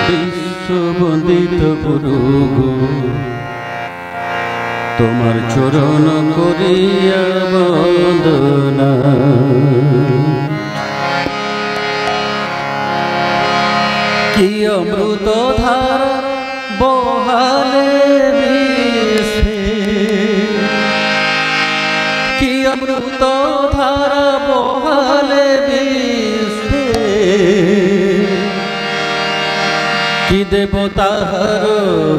বিশ্ববন্দিত গুরু গো তোমার চরণ করিয়া বন্দনা কি অমৃত ধারা বহালে মিশে কি অমৃত ধারা বহালে মিশে কি দেব তাহার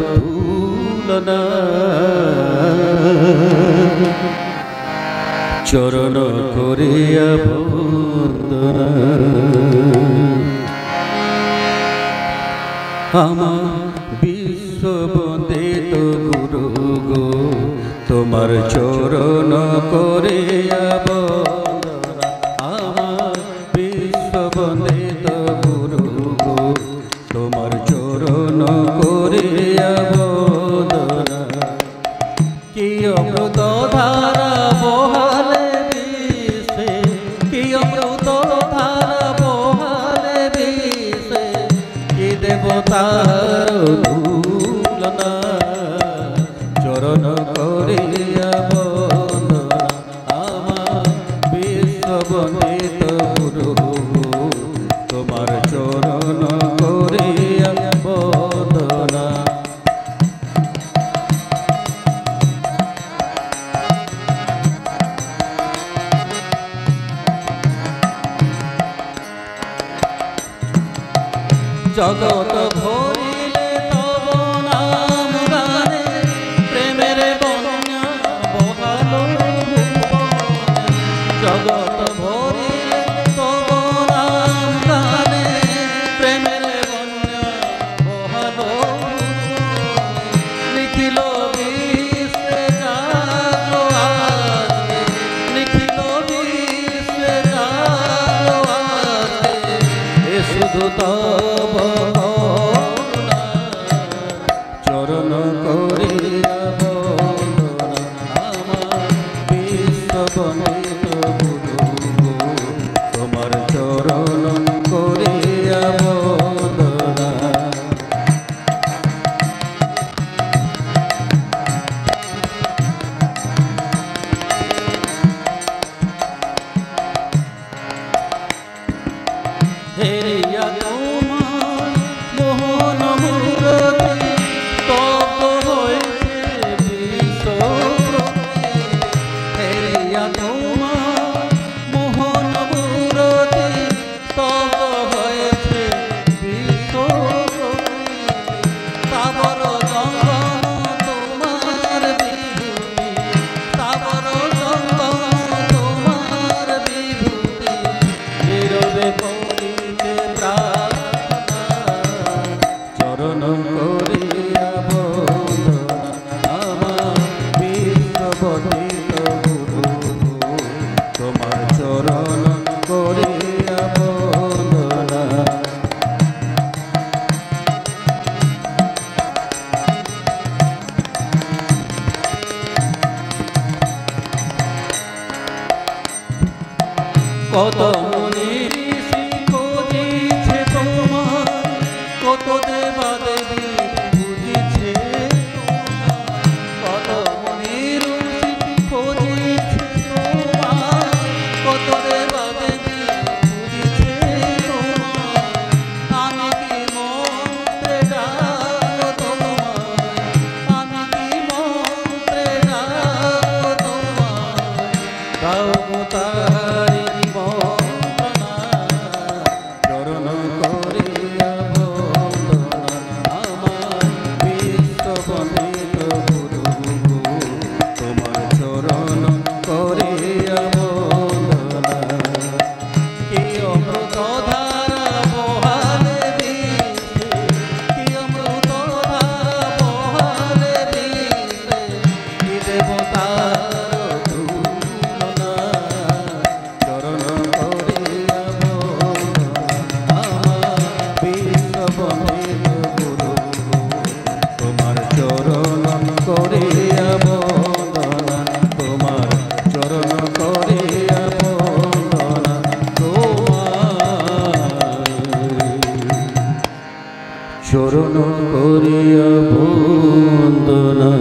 তুলনা চরণ করিয়া বন্দনা আমার বিশ্ববন্দিত গুরু গো তোমার চরণ করিয়া বন্দনা আমার বিশ্ববন্দিত গুরু গো তোমার চরণ করিয়া বন্দনা কি অমৃত ধারা বহালে মিশে কি অমৃত ধারা বহালে মিশে কি দেবতার তুলনা চরণ করিয়া বন্দনা আমার বিশ্ববন্দিত গুরু তোমার চরণ করিয়া বন্দনা জগত ভরিলে তব নাম গানে প্রেমের বন্যা বহালো জগত ভরিলে তব নাম গানে প্রেমের বন্যা বহালো নিখিল বিশ্বে জাগো আজকে নিখিল বিশ্বে জাগো আজকে এ শুধু তব চরণ করিয়া বন্দনা আমার বিশ্ববন্দিত গুরু তোমার চরণ করিয়া বন্দনা হেরিয়া তোমার মোহন মূরতি তব হয়েছে বিশ্বব্রতি হেরিয়া তোমার মোহন মূরতি তব হয়েছে বিশ্বব্রতি তাবর জঙ্গম তোমার বিভূতি তাবর জঙ্গম তোমার বিভূতি নীরবে করিয়া বন্দনা